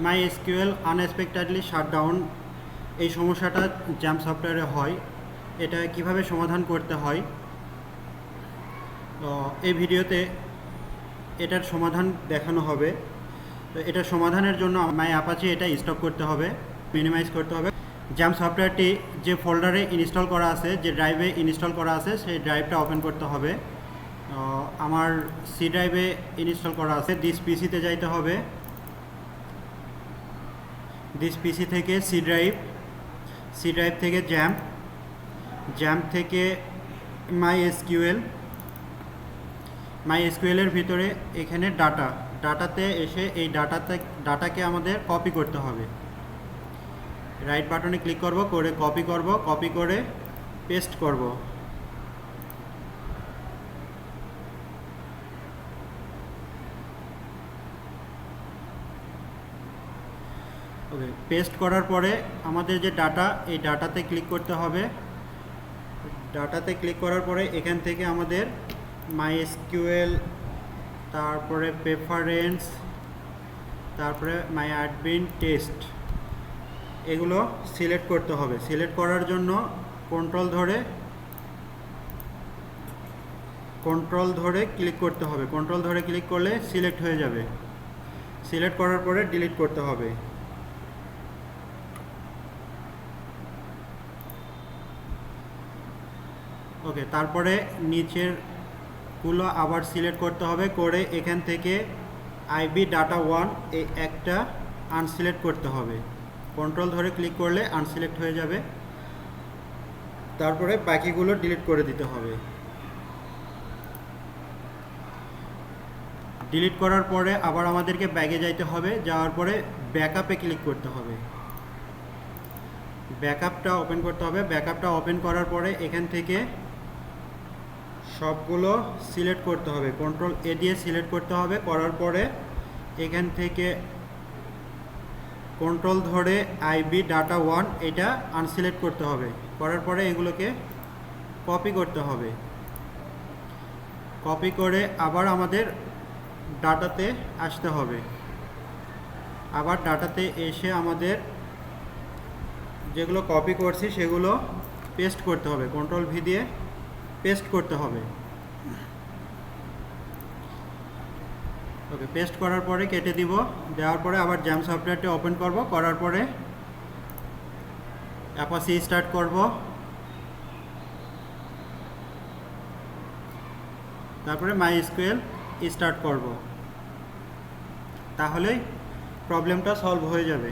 MySQL unexpectedly shutdown এই সমস্যাটা jam সফটওয়্যারে হয়। এটা কিভাবে সমাধান করতে হয়, তো এই ভিডিওতে এটার সমাধান দেখানো হবে। তো এটা সমাধানের জন্য MyApache এটা স্টপ করতে হবে, মিনিমাইজ করতে হবে। জ্যাম সফটওয়্যারটি যে ফোল্ডারে ইনস্টল করা আছে, যে ড্রাইভে ইনস্টল করা আছে, সেই ড্রাইভটা ওপেন করতে হবে। আমার সি ড্রাইভে ইনস্টল করা আছে। দিস পিসিতে যাইতে হবে। দিস পিসি থেকে সি ড্রাইভ থেকে জ্যাম থেকে MySQL এর ভিতরে এখানে ডাটাতে এসে এই ডাটাকে আমাদের কপি করতে হবে। রাইট বাটনে ক্লিক করব, করে কপি করে পেস্ট করব। ওকে, পেস্ট করার পরে আমাদের যে ডাটা, এই ডাটাতে ক্লিক করতে হবে। ডাটাতে ক্লিক করার পরে এখান থেকে আমাদের MySQL, তারপরে প্রেফারেন্স, তারপরে MyAdmin টেস্ট, এগুলো সিলেক্ট করতে হবে। সিলেক্ট করার জন্য কন্ট্রোল ধরে ক্লিক করতে হবে। কন্ট্রোল ধরে ক্লিক করলে সিলেক্ট হয়ে যাবে। সিলেক্ট করার পরে ডিলিট করতে হবে। ওকে, তারপরে নিচেরগুলো আবার সিলেক্ট করতে হবে। করে এখান থেকে IB ডাটা 1 এই একটা আনসিলেক্ট করতে হবে। কন্ট্রোল ধরে ক্লিক করলে আনসিলেক্ট হয়ে যাবে। তারপরে বাকিগুলো ডিলিট করে দিতে হবে। ডিলিট করার পরে আবার আমাদেরকে ব্যাগে যাইতে হবে। যাওয়ার পরে ব্যাকআপে ক্লিক করতে হবে। ব্যাকআপটা ওপেন করতে হবে। ব্যাকআপটা ওপেন করার পরে এখান থেকে সবগুলো সিলেক্ট করতে হবে। কন্ট্রোল A দিয়ে সিলেক্ট করতে হবে। করার পরে এখান থেকে কন্ট্রোল ধরে IB ডাটা 1 এটা আনসিলেক্ট করতে হবে। করার পরে এগুলোকে কপি করতে হবে। কপি করে আবার আমাদের ডাটাতে আসতে হবে। আবার ডাটাতে এসে আমাদের যেগুলো কপি করছি সেগুলো পেস্ট করতে হবে। কন্ট্রোল V দিয়ে পেস্ট করতে হবে। ওকে, পেস্ট করার পরে কেটে দিব। দেওয়ার পরে আবার জ্যাম সফটওয়্যারটি ওপেন করব। করার পরে অ্যাপাচি স্টার্ট করব। তারপরে MySQL স্টার্ট করব। তাহলেই প্রবলেমটা সলভ হয়ে যাবে।